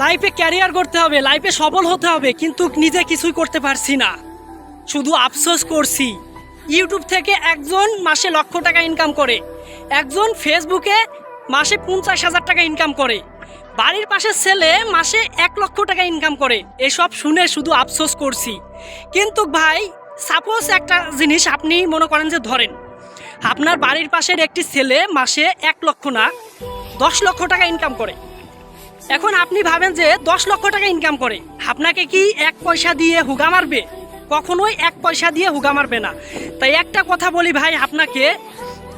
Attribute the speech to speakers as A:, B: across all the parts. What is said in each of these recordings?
A: লাইফে ক্যারিয়ার করতে হবে, লাইফে সফল হতে হবে, কিন্তু নিজে কিছুই করতে পারছি না, শুধু আফসোস করছি। ইউটিউব থেকে একজন মাসে লক্ষ টাকা ইনকাম করে, একজন ফেসবুকে মাসে 50,000 টাকা ইনকাম করে, বাড়ির পাশের ছেলে মাসে 1 লক্ষ টাকা ইনকাম করে। এসব শুনে শুধু আফসোস করছি। কিন্তু ভাই, সাপোজ একটা জিনিস আপনি মনে করেন যে ধরেন আপনার বাড়ির পাশের একটি ছেলে মাসে 1 লক্ষ না 10 লক্ষ টাকা ইনকাম করে। এখন আপনি ভাবেন যে 10 লক্ষ টাকা ইনকাম করে, আপনাকে কি 1 পয়সা দিয়ে হুগা মারবে? কখনোই 1 পয়সা দিয়ে হুগা মারবে না। তাই একটা কথা বলি ভাই আপনাকে,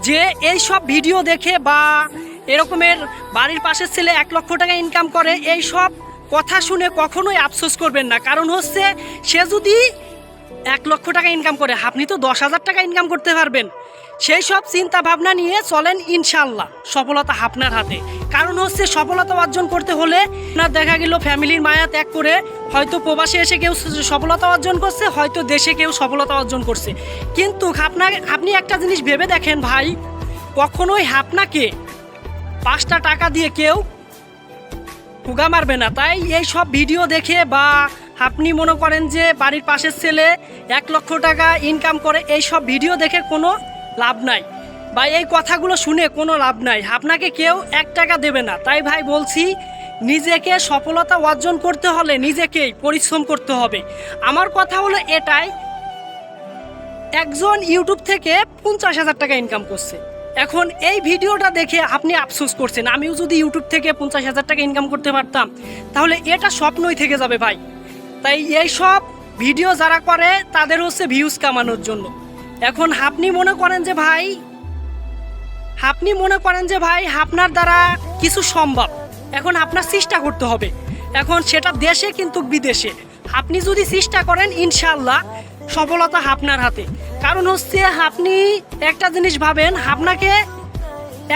A: যে এই সব ভিডিও দেখে বা এরকমের বাড়ির পাশের ছেলে 1 লক্ষ টাকা ইনকাম করে, এই সব কথা শুনে কখনোই আফসোস করবেন না। কারণ হচ্ছে সে যদি 1 লক্ষ টাকা ইনকাম করে, আপনি তো 10,000 টাকা ইনকাম করতে পারবেন। সেই সব চিন্তা ভাবনা নিয়ে চলেন, ইনশাল্লাহ সফলতা আপনার হাতে। কারণ হচ্ছে সফলতা অর্জন করতে হলে আপনার দেখা গেল ফ্যামিলির মায়া ত্যাগ করে হয়তো প্রবাসে এসে কেউ সফলতা অর্জন করছে, হয়তো দেশে কেউ সফলতা অর্জন করছে। কিন্তু আপনি একটা জিনিস ভেবে দেখেন ভাই, কখনোই আপনাকে 5টা টাকা দিয়ে কেউ হুগা মারবে না। তাই এই সব ভিডিও দেখে বা আপনি মনে করেন যে বাড়ির পাশের ছেলে 1 লক্ষ টাকা ইনকাম করে, এই সব ভিডিও দেখে কোনো লাভ নাই বা এই কথাগুলো শুনে কোনো লাভ নাই। আপনাকে কেউ 1 টাকা দেবে না। তাই ভাই বলছি, নিজেকে সফলতা অর্জন করতে হলে নিজেকেই পরিশ্রম করতে হবে। আমার কথা হলো এটাই, একজন ইউটিউব থেকে 50,000 টাকা ইনকাম করছে। এখন এই ভিডিওটা দেখে আপনি আফসোস করছেন, আমিও যদি ইউটিউব থেকে 50,000 টাকা ইনকাম করতে পারতাম, তাহলে এটা স্বপ্নই থেকে যাবে ভাই। তাই এই সব ভিডিও যারা করে তাদের হচ্ছে ভিউজ কামানোর জন্য। এখন আপনি মনে করেন যে ভাই আপনার দ্বারা কিছু সম্ভব, এখন আপনার চেষ্টা করতে হবে। এখন সেটা দেশে কিন্তু বিদেশে, আপনি যদি চেষ্টা করেন ইনশাল্লাহ সফলতা আপনার হাতে। কারণ হচ্ছে আপনি একটা জিনিস ভাবেন, আপনাকে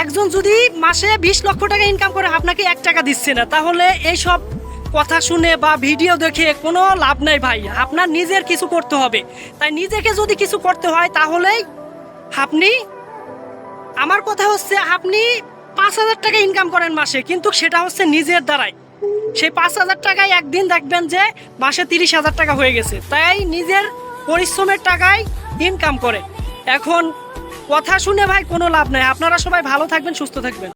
A: একজন যদি মাসে 20 লক্ষ টাকা ইনকাম করে আপনাকে 1 টাকা দিচ্ছে না, তাহলে এই সব কথা শুনে বা ভিডিও দেখে কোনো লাভ নাই ভাই। আপনার নিজের কিছু করতে হবে। তাই নিজেকে যদি কিছু করতে হয়, তাহলেই আপনি, আমার কথা হচ্ছে আপনি 5,000 টাকা ইনকাম করেন মাসে, কিন্তু সেটা হচ্ছে নিজের দ্বারাই। সেই 5,000 টাকায় একদিন দেখবেন যে মাসে 30,000 টাকা হয়ে গেছে। তাই নিজের পরিশ্রমের টাকায় ইনকাম করে। এখন কথা শুনে ভাই কোনো লাভ নাই। আপনারা সবাই ভালো থাকবেন, সুস্থ থাকবেন।